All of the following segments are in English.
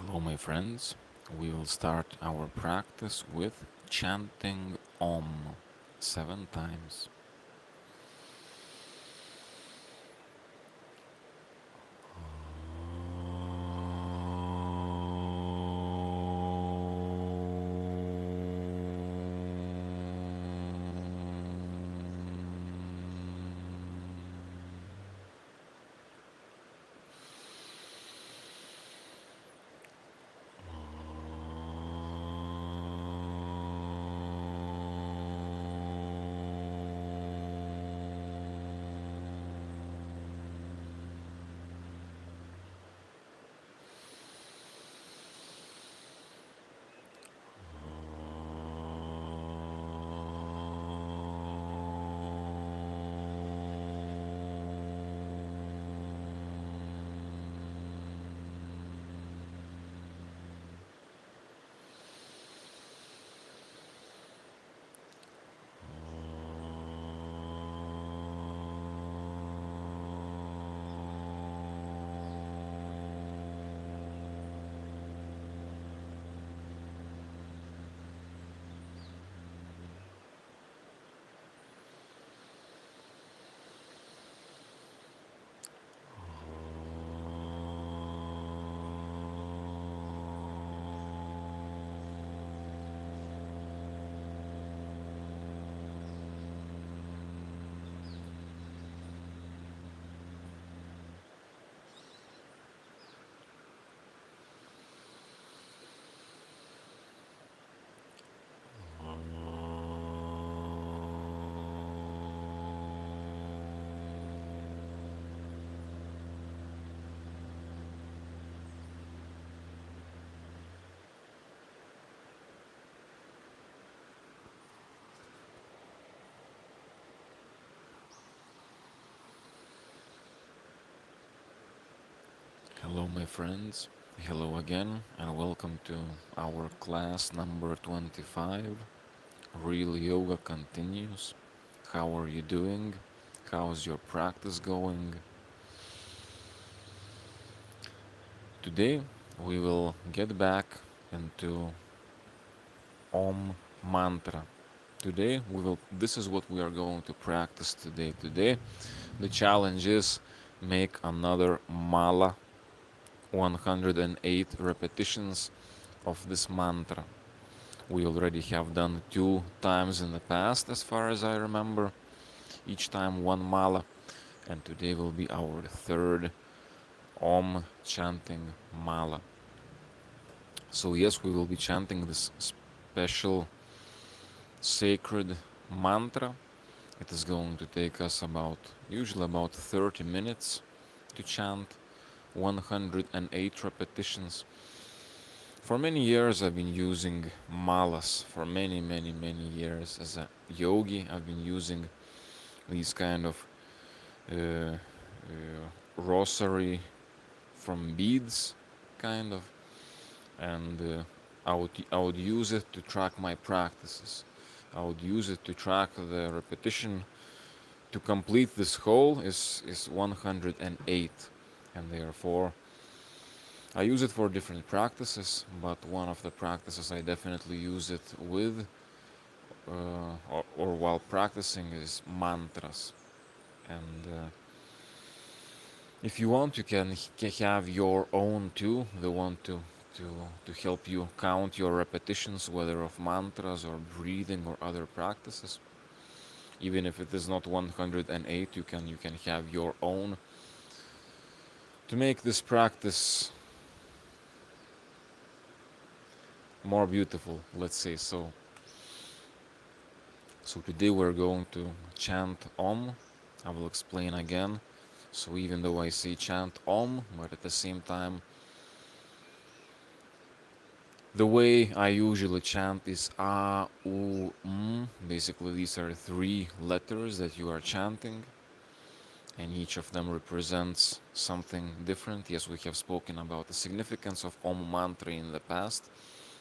Hello, my friends. We will start our practice with chanting Om 7 times. Hello, my friends. Hello again, and welcome to our class number 25. Real Yoga continues. How are you doing? How's your practice going? Today, we will get back into Om mantra. Today, this is what we are going to practice today. Today, the challenge is make another mala, 108 repetitions of this mantra. We already have done 2 times in the past, as far as I remember, each time one mala, and today will be our third Om chanting mala. So, yes, we will be chanting this special sacred mantra. It is going to take us usually about 30 minutes to chant 108 repetitions. For many years, I've been using malas. For many, many, many years, as a yogi, I've been using these kind of rosary from beads, kind of, and I would use it to track my practices. I would use it to track the repetition. To complete this whole is 108, and therefore I use it for different practices, but one of the practices I definitely use it with or while practicing is mantras. And if you want, you can have your own too, the one to help you count your repetitions, whether of mantras or breathing or other practices. Even if it is not 108, you can have your own to make this practice more beautiful, let's say so. So today we're going to chant Om. I will explain again. So even though I say chant Om, but at the same time, the way I usually chant is A, U, M. Basically, these are 3 letters that you are chanting, and each of them represents something different. Yes, we have spoken about the significance of Om mantra in the past.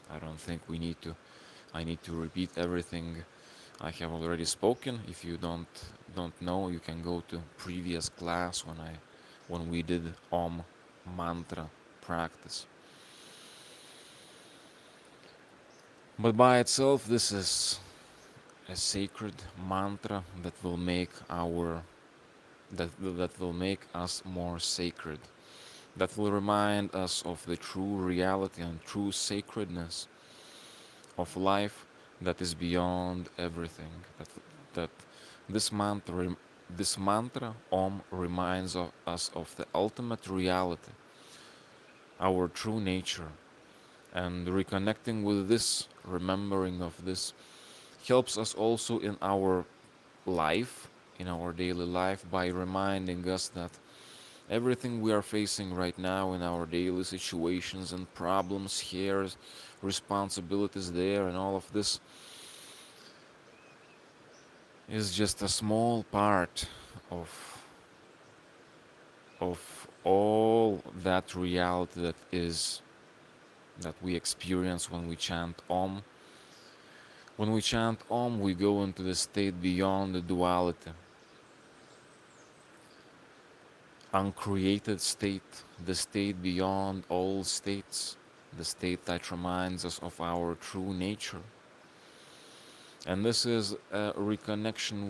I don't think I need to repeat everything I have already spoken. If you don't know, you can go to previous class when we did Om mantra practice. But by itself, this is a sacred mantra that will make us more sacred, that will remind us of the true reality and true sacredness of life that is beyond everything. That this mantra Om reminds us of the ultimate reality, our true nature, and reconnecting with this, remembering of this, helps us also in our life, in our daily life, by reminding us that everything we are facing right now in our daily situations and problems here, responsibilities there, and all of this is just a small part of all that reality that we experience when we chant Om. When we chant Om, we go into the state beyond the duality, uncreated state, the state beyond all states, the state that reminds us of our true nature. And this is a reconnection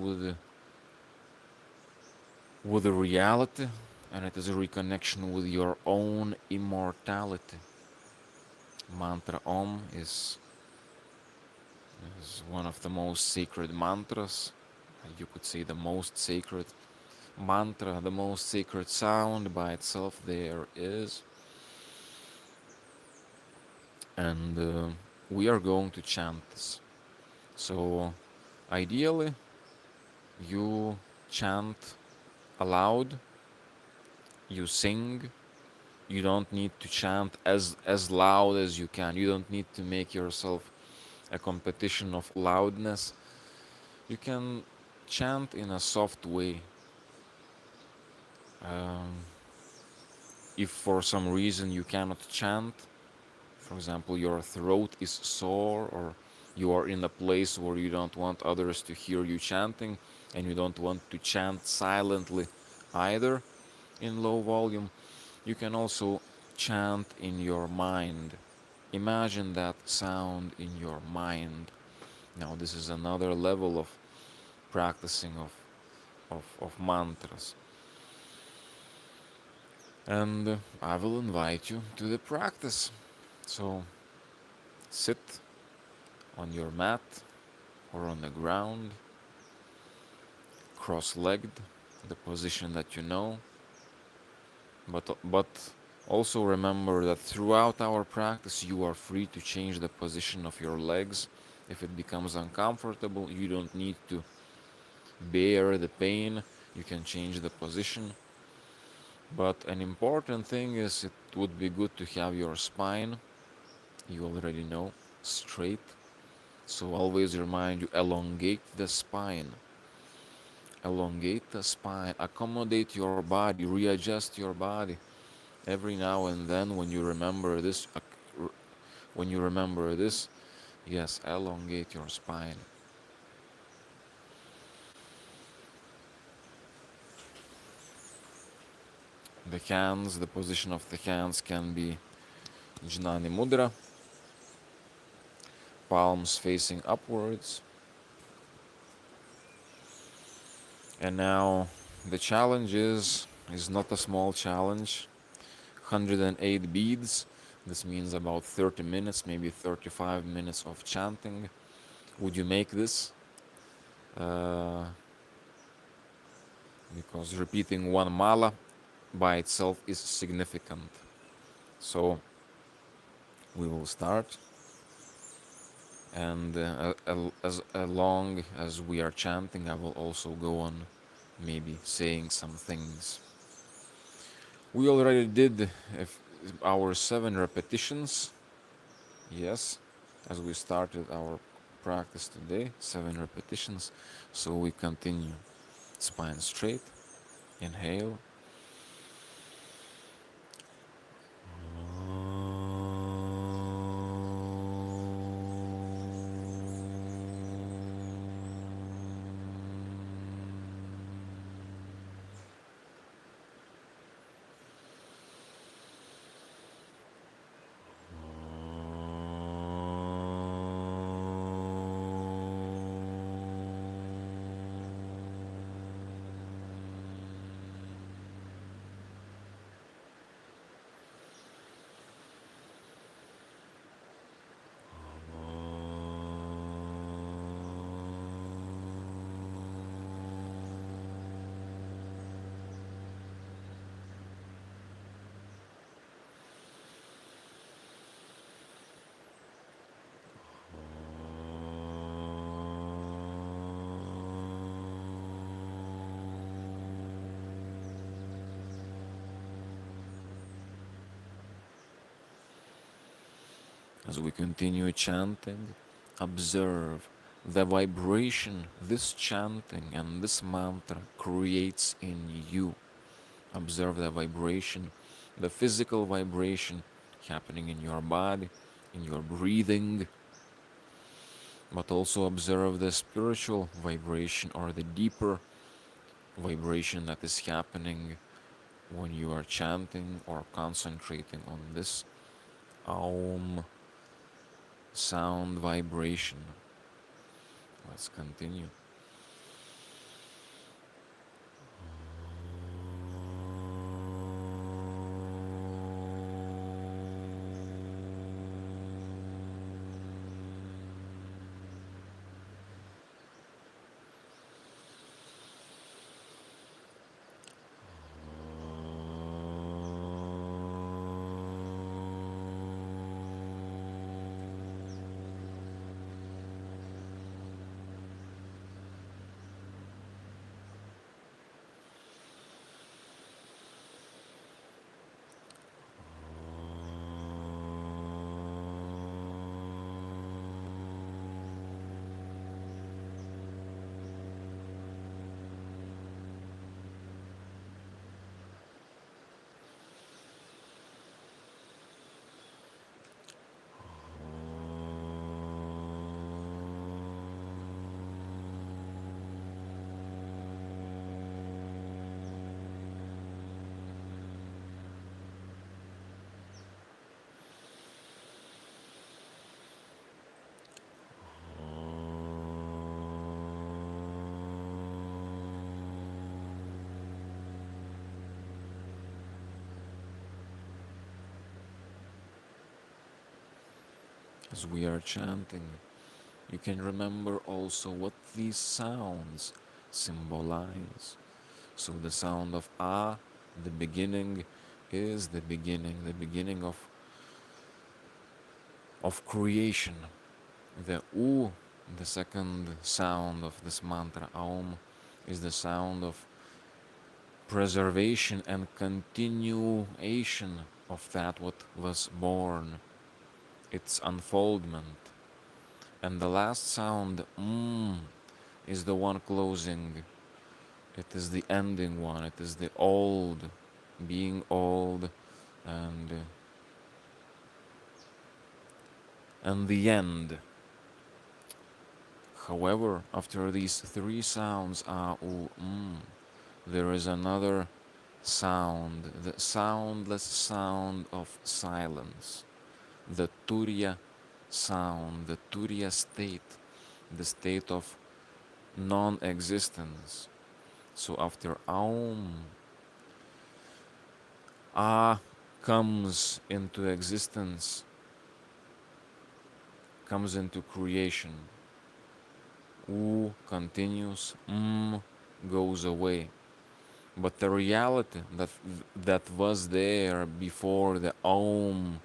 with the reality, and it is a reconnection with your own immortality. Mantra Om is one of the most sacred mantras. You could say the most sacred mantra, the most sacred sound by itself there is. And we are going to chant this. So ideally, you chant aloud, you sing. You don't need to chant as loud as you can. You don't need to make yourself a competition of loudness. You can chant in a soft way. Um, if for some reason you cannot chant, for example, your throat is sore, or you are in a place where you don't want others to hear you chanting, and you don't want to chant silently either in low volume, you can also chant in your mind. Imagine that sound in your mind. Now, this is another level of practicing of mantras. And I will invite you to the practice. So sit on your mat or on the ground, cross-legged, the position that you know. But also remember that throughout our practice, you are free to change the position of your legs. If it becomes uncomfortable, you don't need to bear the pain. You can change the position. But an important thing is it would be good to have your spine, you already know, straight. So always remind you, elongate the spine. Elongate the spine, accommodate your body, readjust your body. Every now and then when you remember this, yes, elongate your spine. The hands, the position of the hands can be Jnani Mudra, palms facing upwards. And now the challenge is not a small challenge. 108 beads. This means about 30 minutes, maybe 35 minutes of chanting. Would you make this? Because repeating one mala by itself is significant. So we will start, and as long as we are chanting, I will also go on maybe saying some things. We already did our 7 repetitions, yes, as we started our practice today, 7 repetitions. So we continue. Spine straight, inhale. As we continue chanting, observe the vibration this chanting and this mantra creates in you. Observe the vibration, the physical vibration happening in your body, in your breathing, but also observe the spiritual vibration or the deeper vibration that is happening when you are chanting or concentrating on this Om sound vibration. Let's continue. As we are chanting, you can remember also what these sounds symbolize. So the sound of Ah, the beginning, is the beginning of creation. The U, the second sound of this mantra, Aum, is the sound of preservation and continuation of that what was born, its unfoldment. And the last sound, is the one closing. It is the ending one. It is the old, being old, and the end. However, after these three sounds, ah, u, there is another sound, the soundless sound of silence, the Turiya sound, the Turiya state, the state of non-existence. So after Aum, Ah comes into existence, comes into creation. U continues, goes away. But the reality that was there before the Om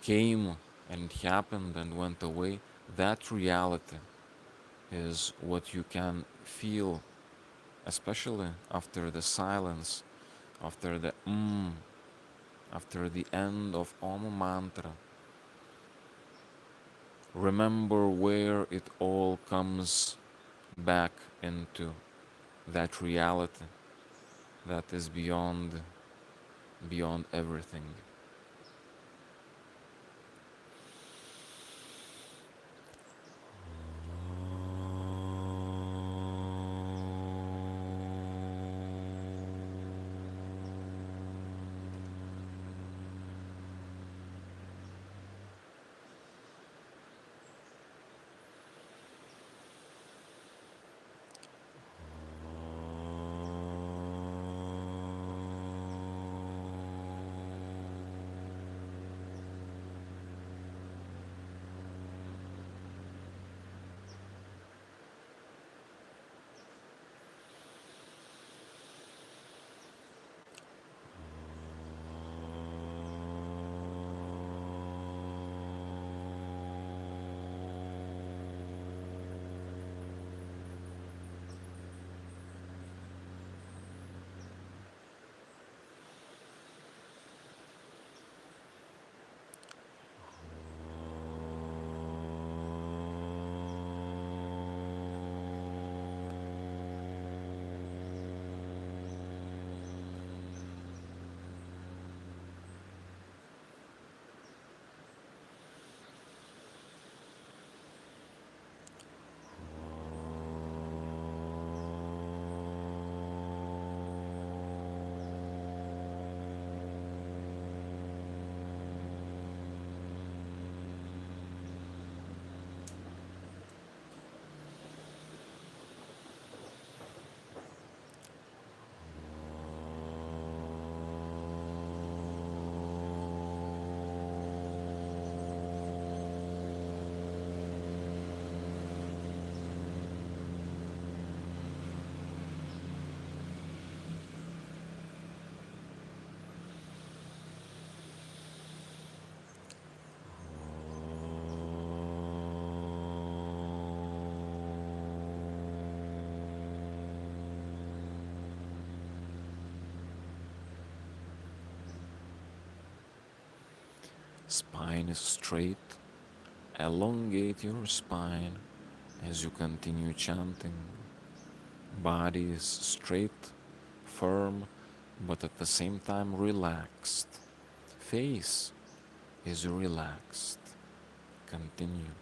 came and happened and went away, that reality is what you can feel, especially after the silence, after the after the end of Om mantra. Remember where it all comes back into that reality that is beyond everything. Spine is straight. Elongate your spine as you continue chanting. Body is straight, firm, but at the same time relaxed. Face is relaxed. Continue.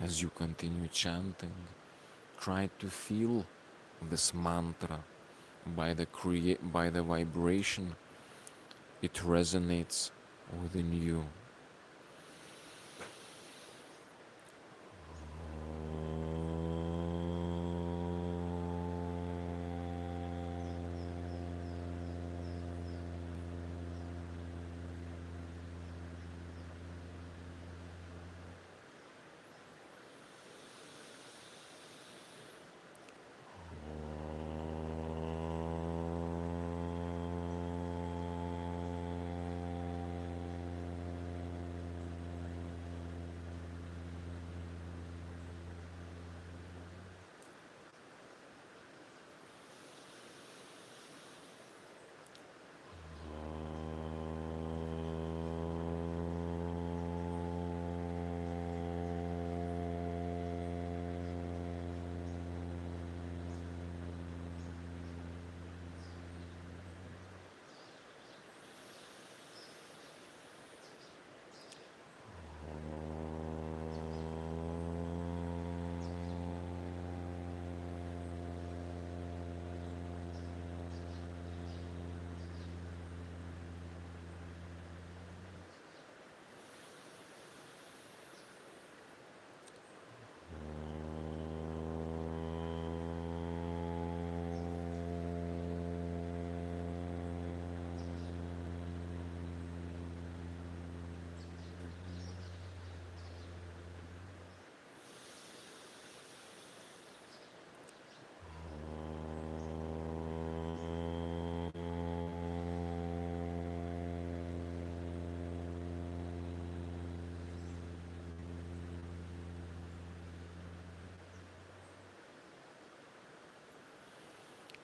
As you continue chanting, try to feel this mantra by the vibration it resonates within you.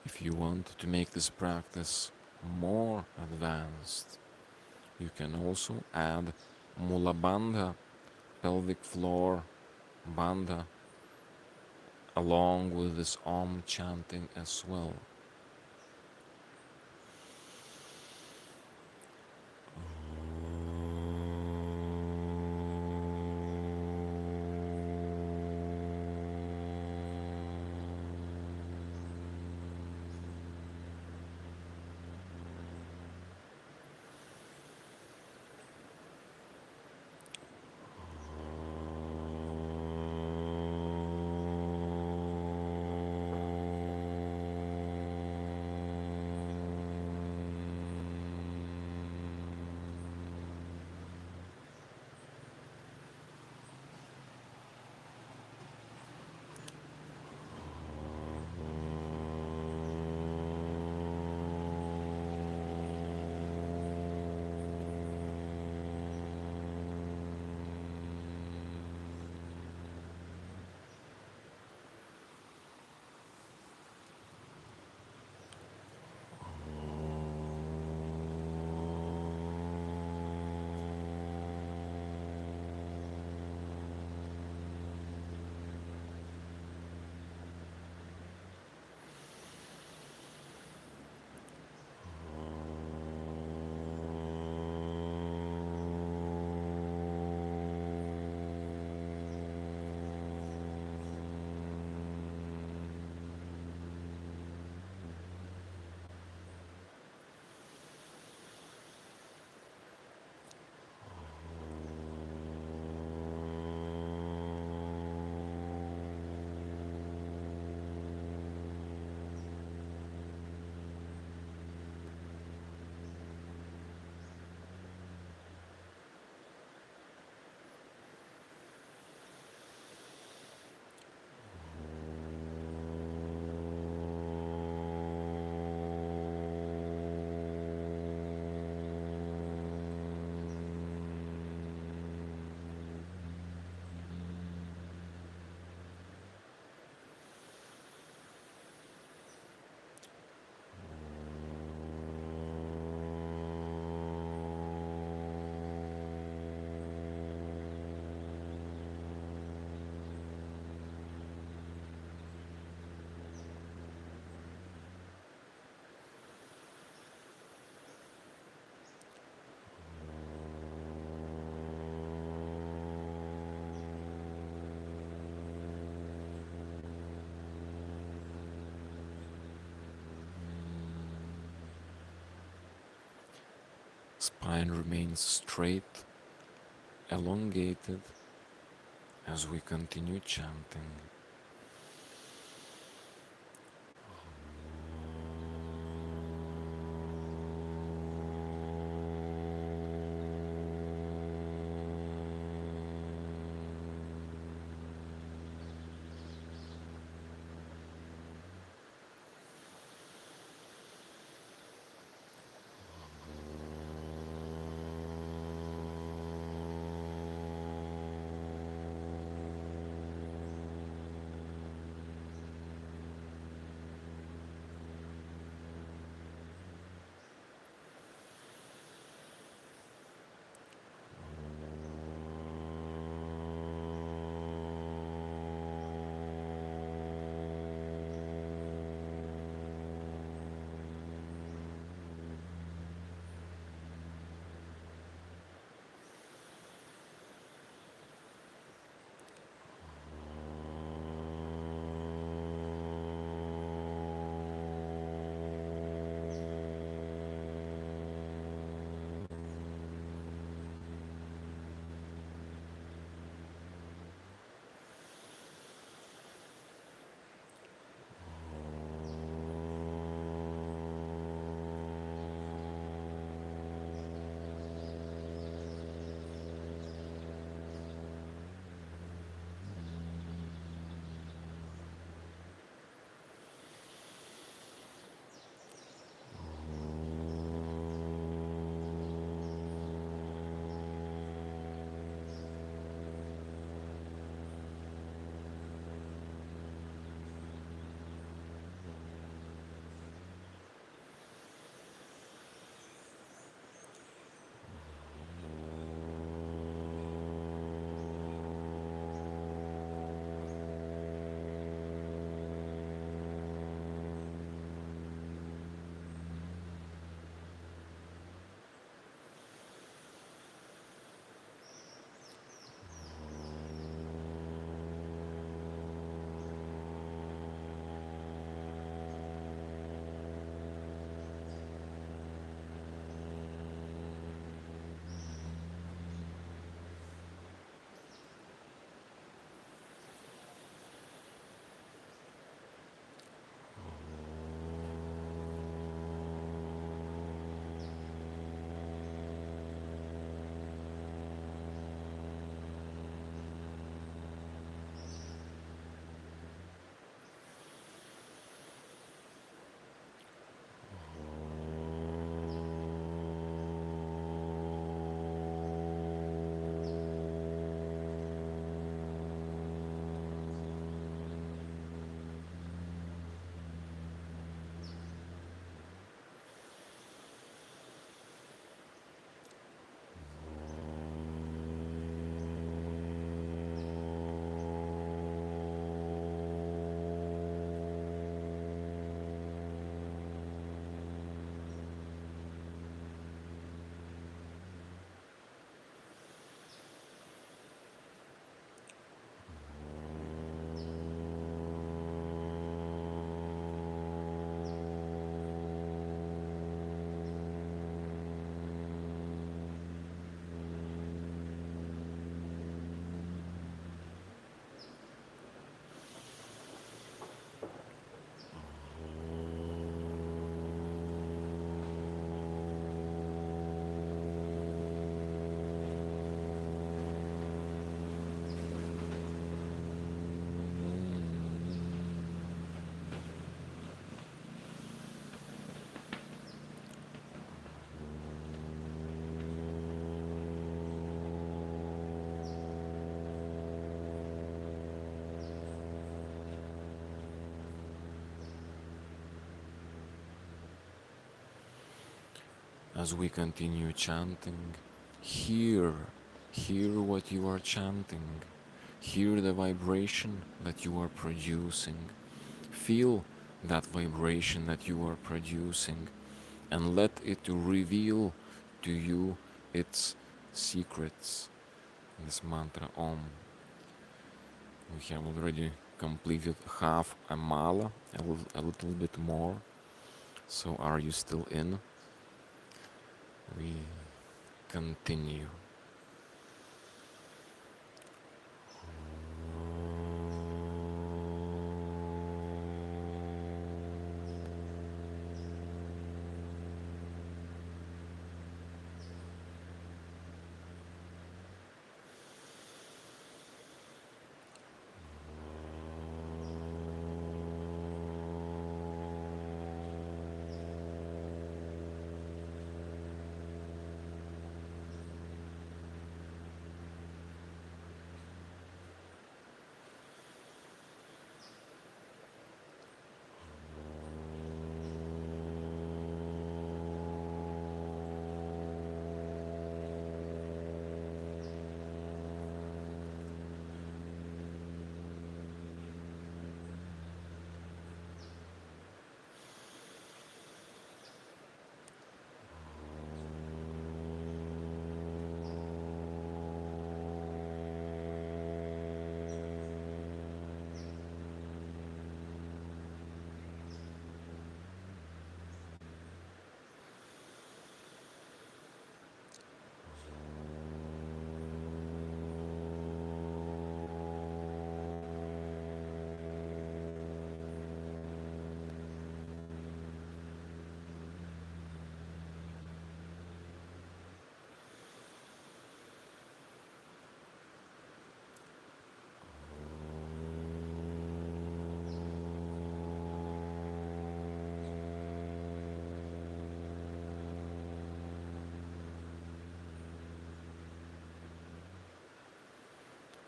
If you want to make this practice more advanced, you can also add Mula Bandha, pelvic floor bandha, along with this Om chanting as well. Spine remains straight, elongated as we continue chanting. As we continue chanting, hear, hear what you are chanting. Hear the vibration that you are producing. Feel that vibration that you are producing and let it reveal to you its secrets. This mantra Om. We have already completed half a mala, a little bit more. So are you still in? We continue.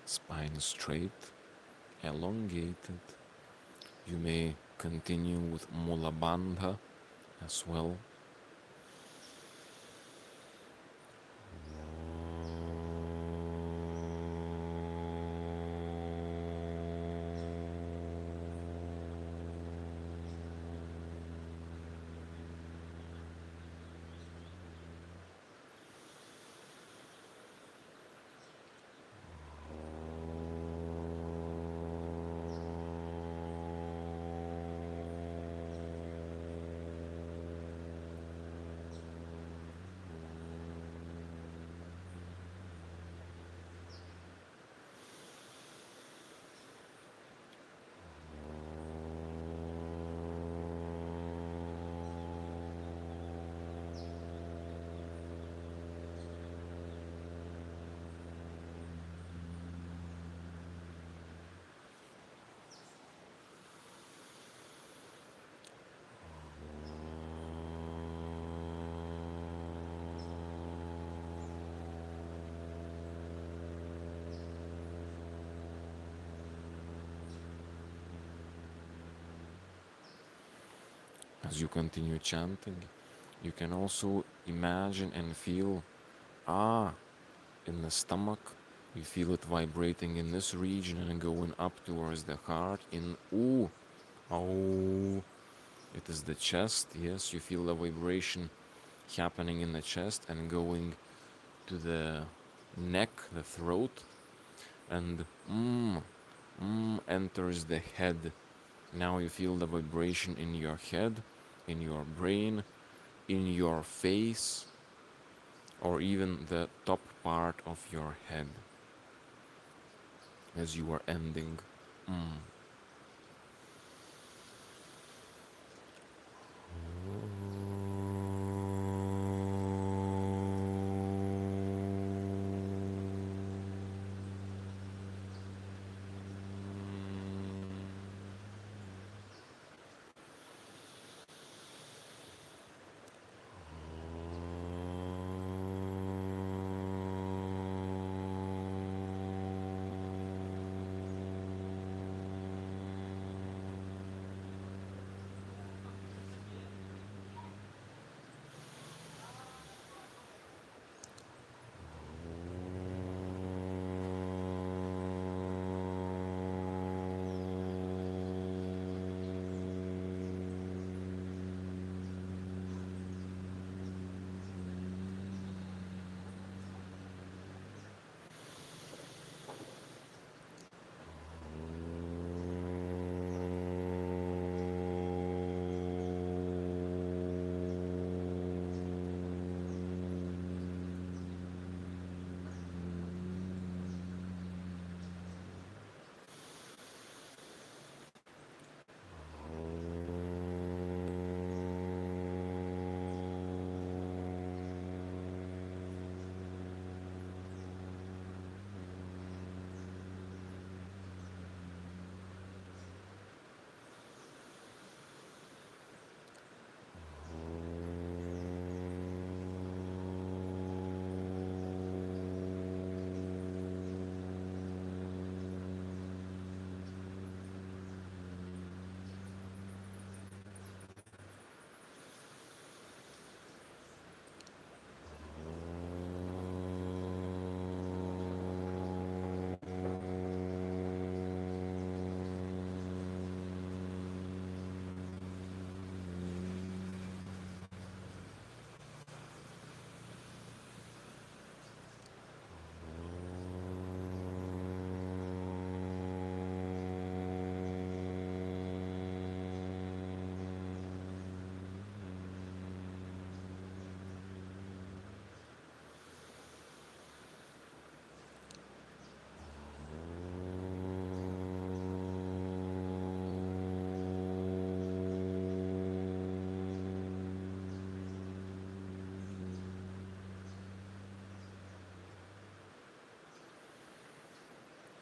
Spine straight, elongated. You may continue with Mula Bandha as well. As you continue chanting, you can also imagine and feel in the stomach. You feel it vibrating in this region and going up towards the heart in ooh, oh. It is the chest, yes, you feel the vibration happening in the chest and going to the neck, the throat, and enters the head. Now you feel the vibration in your head, in your brain, in your face, or even the top part of your head as you are ending.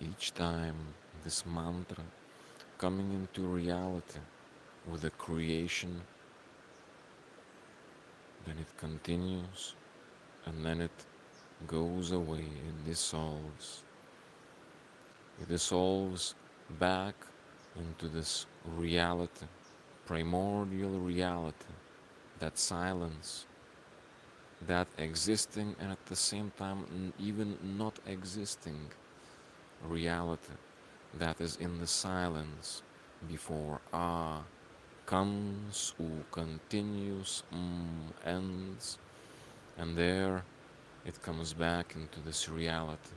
Each time this mantra coming into reality with a creation, then it continues and then it goes away, it dissolves. It dissolves back into this reality, primordial reality, that silence, that existing and at the same time even not existing reality that is in the silence before comes, continues, ends, and there it comes back into this reality.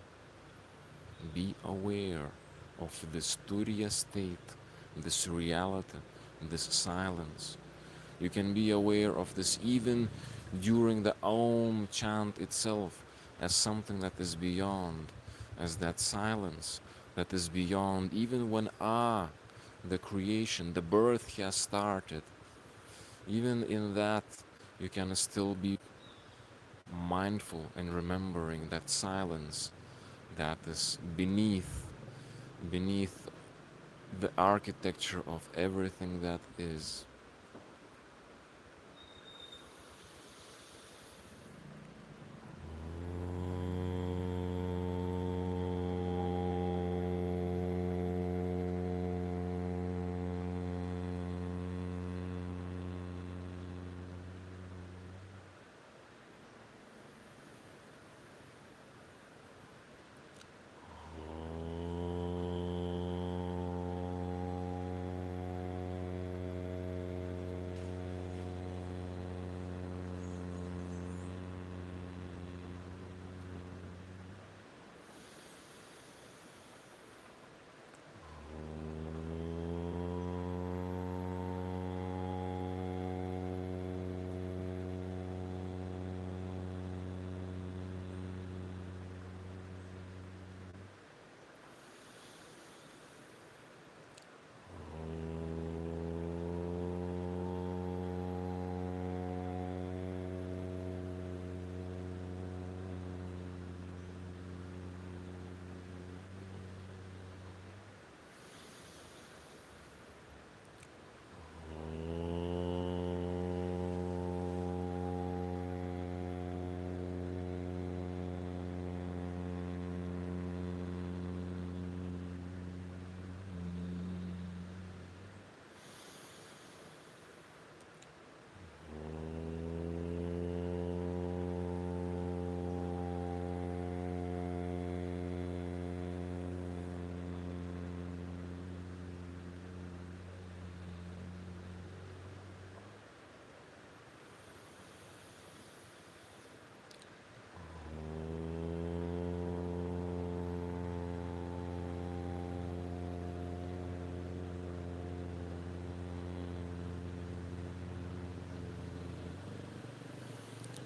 Be aware of this turiya state, this reality, this silence. You can be aware of this even during the Om chant itself as something that is beyond, as that silence that is beyond, even when the creation, the birth has started. Even in that, you can still be mindful and remembering that silence that is beneath the architecture of everything that is.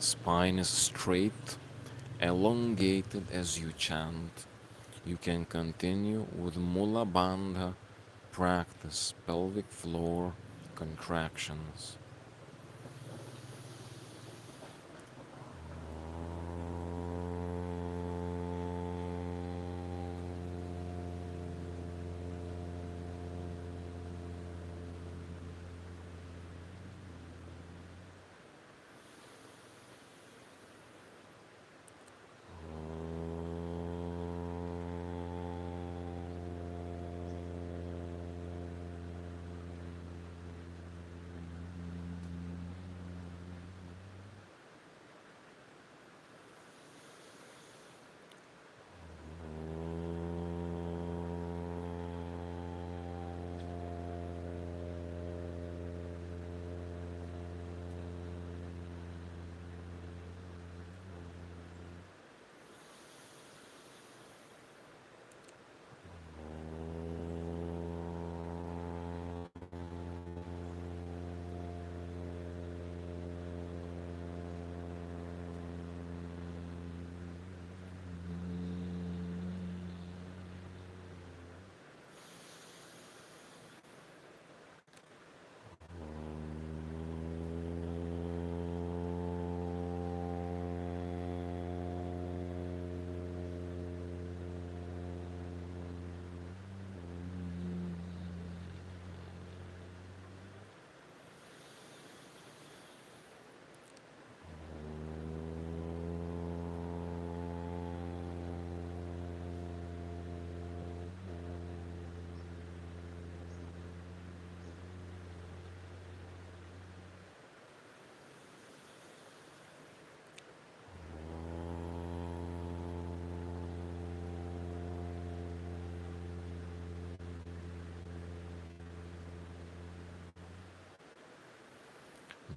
Spine is straight, elongated as you chant. You can continue with Mula Bandha practice, pelvic floor contractions.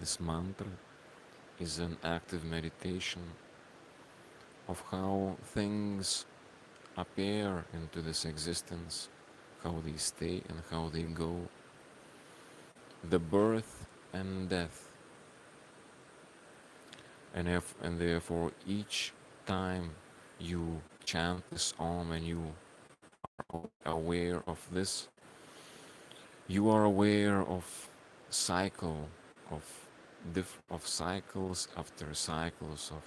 this mantra is an active meditation of how things appear into this existence, how they stay and how they go, the birth and death. And therefore each time you chant this Om and you are aware of this, you are aware of cycle of of cycles after cycles of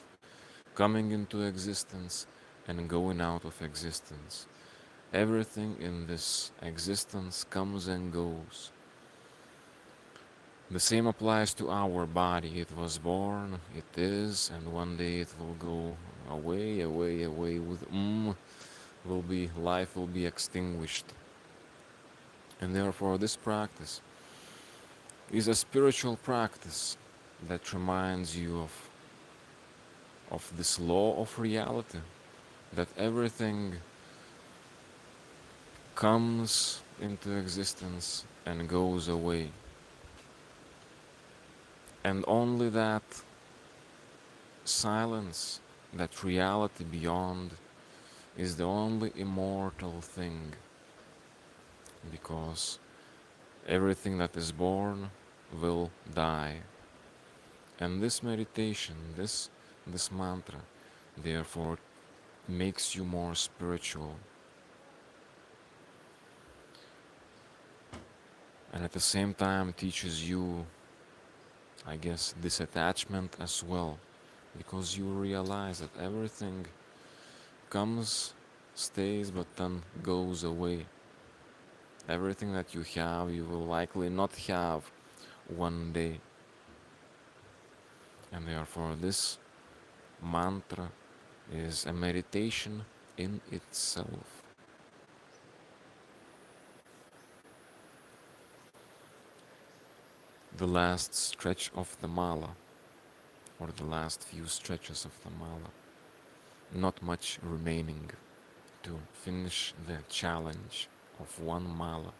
coming into existence and going out of existence. Everything in this existence comes and goes. The same applies to our body. It was born, it is, and one day it will go away, away, away with will be life will be extinguished. And therefore this practice is a spiritual practice that reminds you of this law of reality, that everything comes into existence and goes away. And only that silence, that reality beyond, is the only immortal thing, because everything that is born will die. And this meditation, this mantra, therefore makes you more spiritual. And at the same time teaches you, I guess, disattachment as well, because you realize that everything comes, stays, but then goes away. Everything that you have, you will likely not have one day. And therefore this mantra is a meditation in itself. The last stretch of the mala, or the last few stretches of the mala. Not much remaining to finish the challenge of one mala.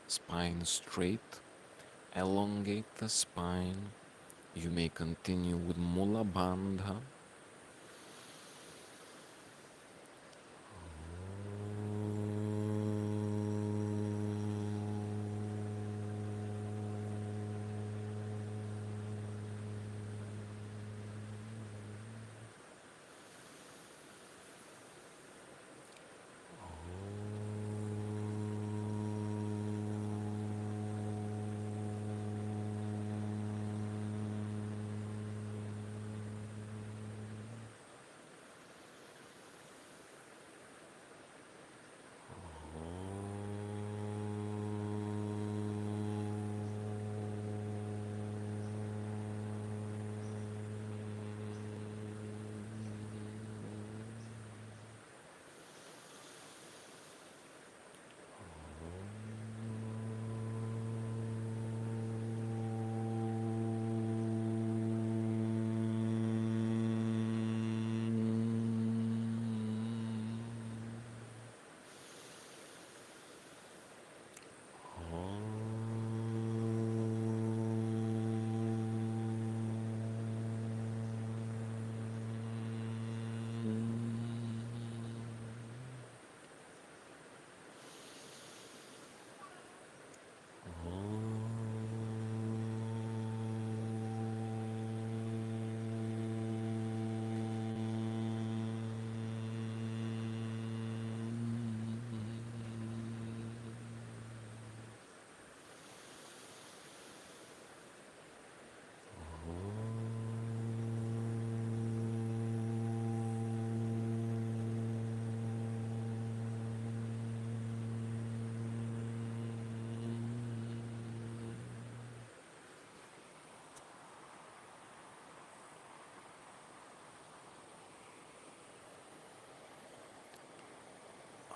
spine straight, elongate the spine. You may continue with Mula Bandha.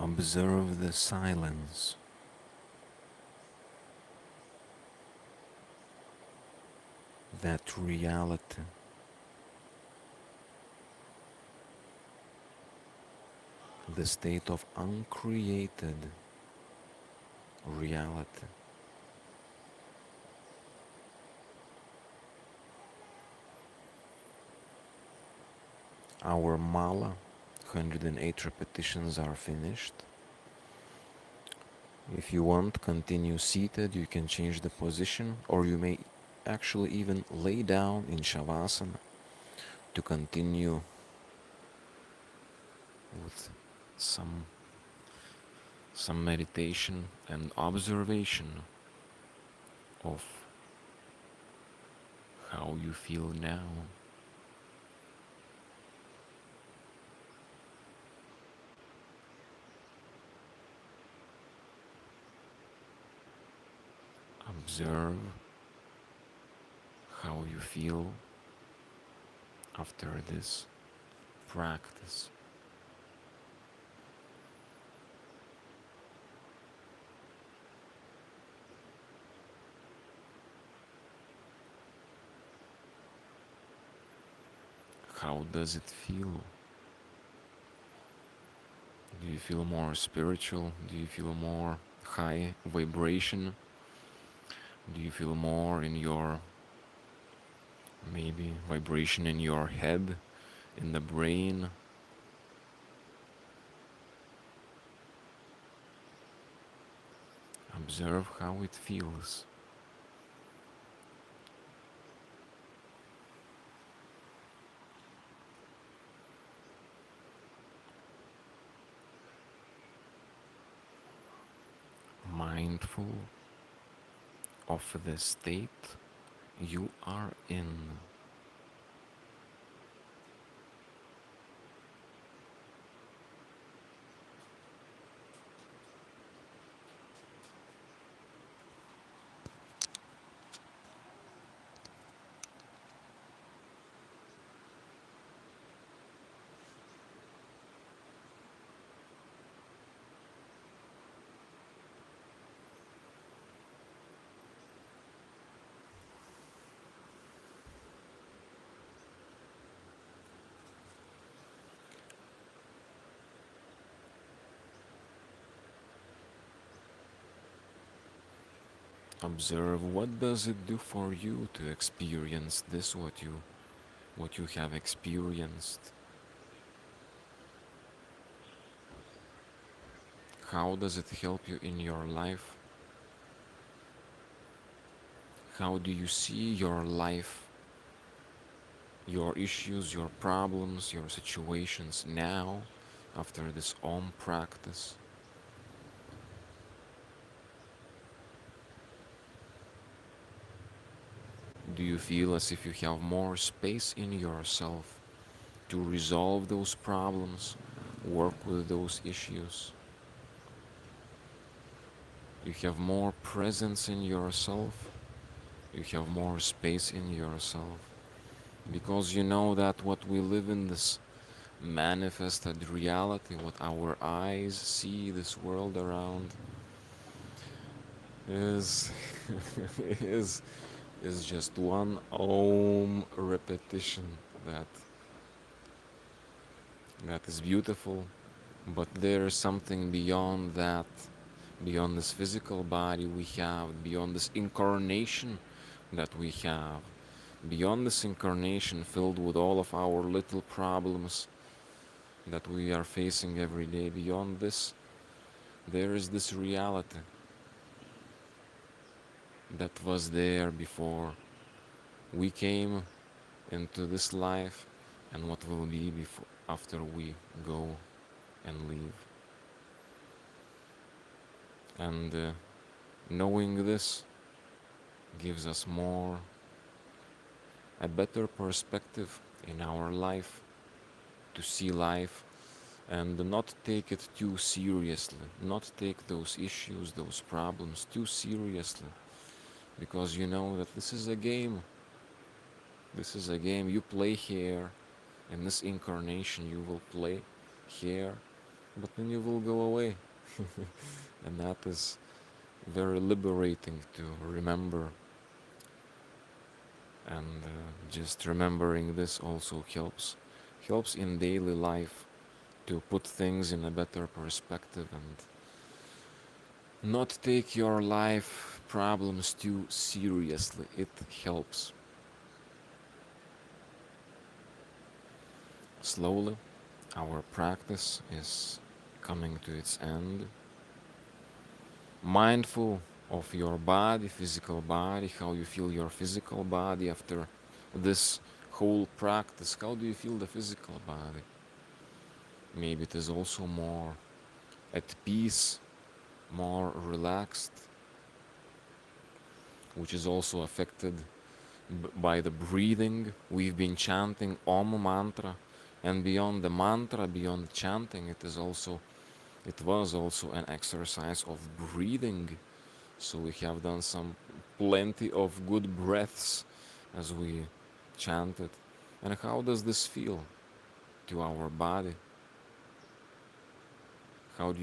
Observe the silence, that reality, the state of uncreated reality. Our mala, 108 repetitions are finished. If you want, continue seated. You can change the position, or you may actually even lay down in Shavasana to continue with some meditation and observation of how you feel now. Observe how you feel after this practice. How does it feel? Do you feel more spiritual? Do you feel more high vibration? Do you feel more in your, maybe, vibration in your head, in the brain? Observe how it feels. Mindful of the state you are in. Observe what does it do for you to experience this, what you have experienced. How does it help you in your life? How do you see your life, your issues, your problems, your situations now after this Om practice? Do you feel as if you have more space in yourself to resolve those problems, work with those issues? You have more presence in yourself, you have more space in yourself, because you know that what we live in, this manifested reality, what our eyes see, this world around, is is is just one Om repetition that that is beautiful, but there is something beyond that, beyond this physical body we have, beyond this incarnation that we have, beyond this incarnation filled with all of our little problems that we are facing every day. Beyond this, there is this reality that was there before we came into this life, and what will be before, after we go and leave. And knowing this gives us a better perspective in our life, to see life and not take it too seriously, not take those issues, those problems too seriously, because you know that this is a game. This is a game you play here. In this incarnation, you will play here, but then you will go away. And that is very liberating to remember. And just remembering this also helps in daily life to put things in a better perspective and not take your life problems too seriously. It helps. Slowly, our practice is coming to its end. Mindful of your body, physical body, how you feel your physical body after this whole practice. How do you feel the physical body? Maybe it is also more at peace, more relaxed, which is also affected by the breathing. We've been chanting Om mantra, and beyond the mantra, beyond chanting, it was also an exercise of breathing. So we have done plenty of good breaths as we chanted. And how does this feel to our body? How do you